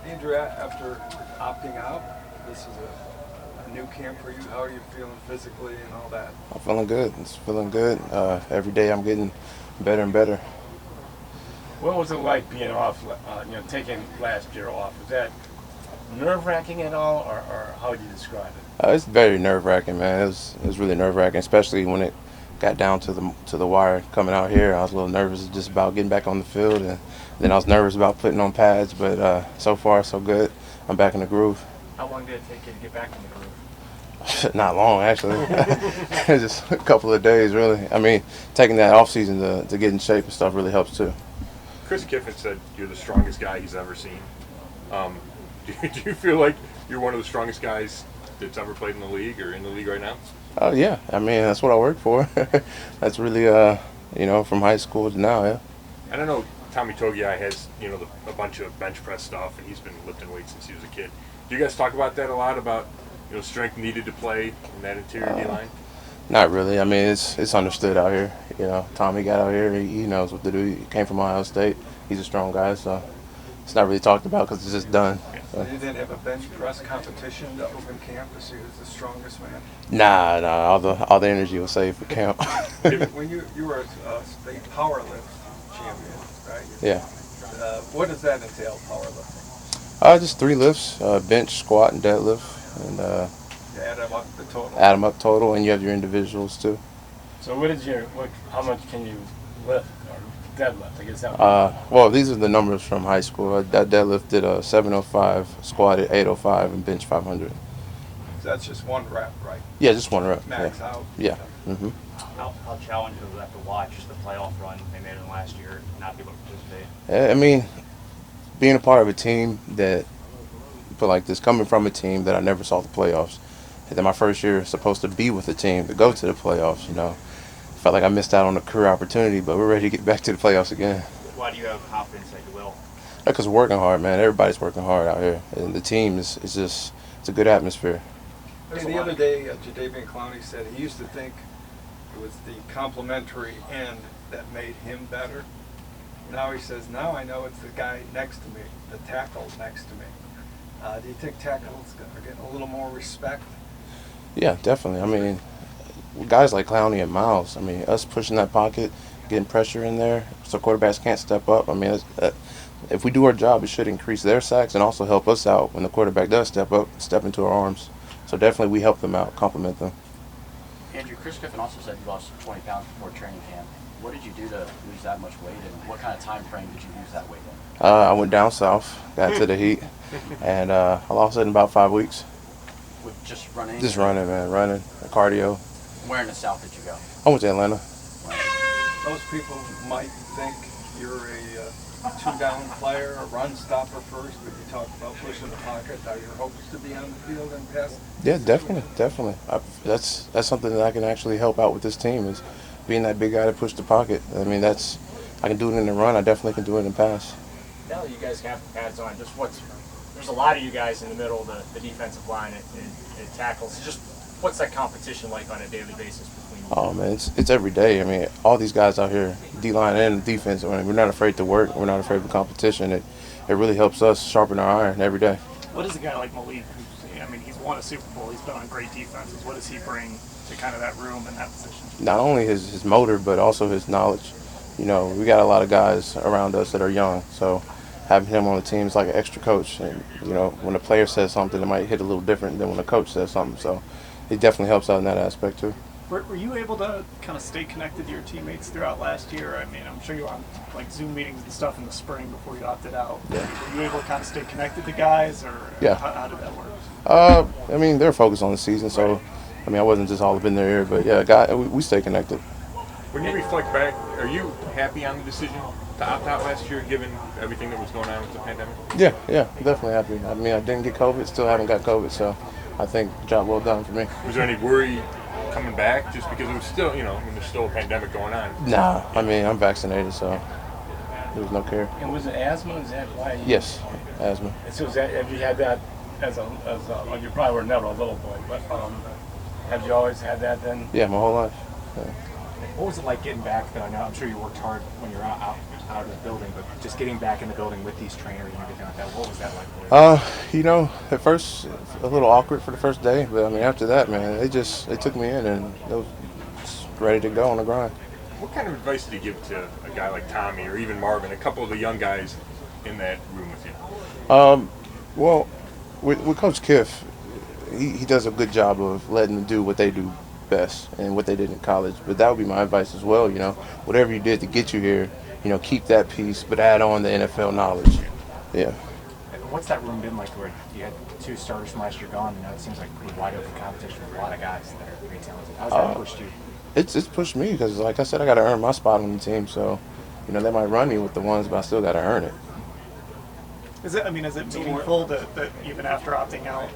Andrew, after opting out, this is a new camp for you. How are you feeling physically and all that? I'm feeling good. It's feeling good. Every day I'm getting better and better. What was it like being off, taking last year off? Was that nerve-wracking at all, or how would you describe it? It's very nerve-wracking, man. It was really nerve-wracking, especially when it got down to the wire coming out here. I was a little nervous just about getting back on the field, and then I was nervous about putting on pads. But so far, so good. I'm back in the groove. How long did it take you to get back in the groove? Not long, actually. Just a couple of days, really. I mean, taking that off season to get in shape and stuff really helps too. Chris Kiffin said you're the strongest guy he's ever seen. Do you feel like you're one of the strongest guys that's ever played in the league or in the league right now? Oh yeah, I mean that's what I work for. That's really from high school to now, yeah. And I know Tommy Togiai has a bunch of bench press stuff, and he's been lifting weights since he was a kid. Do you guys talk about that a lot, about strength needed to play in that interior D line? Not really. I mean it's understood out here. Tommy got out here. He knows what to do. He came from Ohio State. He's a strong guy, so it's not really talked about because it's just done. So you didn't have a bench press competition to open camp to see who's the strongest man? Nah. All the energy was saved for camp. When you were a state powerlift champion, right? Yeah. What does that entail, powerlifting? Just 3 lifts: bench, squat, and deadlift, and You add up the total. add them up total, and you have your individuals too. So how much can you lift or deadlift? I guess that. Well, these are the numbers from high school. That deadlift did 705, squatted 805, and bench 500. So that's just one rep, right? Yeah, just one rep. Max out. Yeah. Mm-hmm. How challenging was that to watch the playoff run they made in last year and not be able to participate? I mean, being a part of a team that, put like this, coming from a team that I never saw the playoffs, and then my first year supposed to be with the team to go to the playoffs, felt like I missed out on a career opportunity, but we're ready to get back to the playoffs again. Why do you have confidence that you will? Because we're working hard, man. Everybody's working hard out here, and the team is just, it's a good atmosphere. Hey, the other day, Jadeveon Clowney said he used to think it was the complimentary end that made him better. Now he says, now I know it's the guy next to me, the tackle next to me. Do you think tackles are getting a little more respect? Yeah, definitely. I mean, guys like Clowney and Miles, I mean, us pushing that pocket, getting pressure in there so quarterbacks can't step up. I mean, if we do our job, it should increase their sacks and also help us out when the quarterback does step up, step into our arms. So definitely we help them out, compliment them. Andrew, Chris Kiffin also said you lost 20 pounds before training camp. What did you do to lose that much weight, and what kind of time frame did you lose that weight in? I went down south, got to the heat, and I lost it in about 5 weeks. With just running? Just running, man, running, cardio. Where in the South did you go? I went to Atlanta. Those people might think you're a two-down player, a run stopper first, but you talk about pushing the pocket. Are your hopes to be on the field and pass? Yeah, definitely. That's something that I can actually help out with this team, is being that big guy to push the pocket. I mean, I can do it in the run. I definitely can do it in pass. Now that you guys have the pads on, there's a lot of you guys in the middle of the defensive line at tackles. Just what's that competition like on a daily basis between you? Oh man, it's every day. I mean, all these guys out here, D-line and defense, I mean, we're not afraid to work. We're not afraid of competition. It really helps us sharpen our iron every day. What does a guy like Malik, he's won a Super Bowl, he's been on great defenses, what does he bring to kind of that room and that position? Not only his motor, but also his knowledge. We got a lot of guys around us that are young, so having him on the team is like an extra coach. And when a player says something, it might hit a little different than when a coach says something. So it definitely helps out in that aspect too. Were you able to kind of stay connected to your teammates throughout last year? I mean, I'm sure you were on like Zoom meetings and stuff in the spring before you opted out. Yeah. Were you able to kind of stay connected to guys, or Yeah. how did that work? I mean, they're focused on the season, so I mean, I wasn't just all up in their ear, but yeah, we stay connected. When you reflect back, are you happy on the decision to opt out last year, given everything that was going on with the pandemic? Yeah, definitely happy. I mean, I didn't get COVID, still haven't got COVID, so I think job well done for me. Was there any worry coming back, just because it was still, there's still a pandemic going on? Nah, I mean, I'm vaccinated, so there was no care. And was it asthma? Is that why? Yes, asthma. So have you had that as a well, you probably were never a little boy, but have you always had that then? Yeah, my whole life. Yeah. What was it like getting back though? I know I'm sure you worked hard when you were out of the building, but just getting back in the building with these trainers and everything like that, what was that like for you? You know, at first a little awkward for the first day, but I mean after that, man, they took me in and they was just ready to go on the grind. What kind of advice do you give to a guy like Tommy or even Marvin, a couple of the young guys in that room with you? Well, with Coach Kiff, he does a good job of letting them do what they do best and what they did in college. But that would be my advice as well. You know, whatever you did to get you here, you know, keep that piece, but add on the NFL knowledge. Yeah. What's that room been like where you had 2 starters from last year gone, and now it seems like pretty wide open competition with a lot of guys that are pretty talented? How's that pushed you? It's pushed me because, like I said, I got to earn my spot on the team. So, you know, they might run me with the ones, but I still got to earn it. Is it meaningful that even after opting out,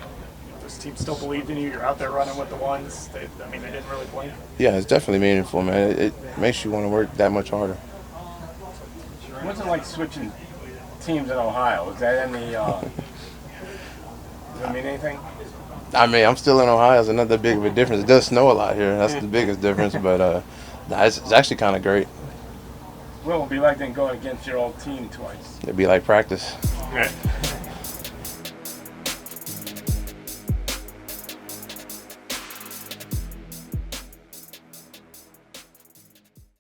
this team still believed in you? You're out there running with the ones. They didn't really blink. Yeah, it's definitely meaningful, man. It makes you want to work that much harder. What's it like switching teams in Ohio? Is that any? Does it mean anything? I mean, I'm still in Ohio. It's not that big of a difference. It does snow a lot here. That's the biggest difference. But it's actually kind of great. What will it be like then going against your old team twice? It'd be like practice. Yeah.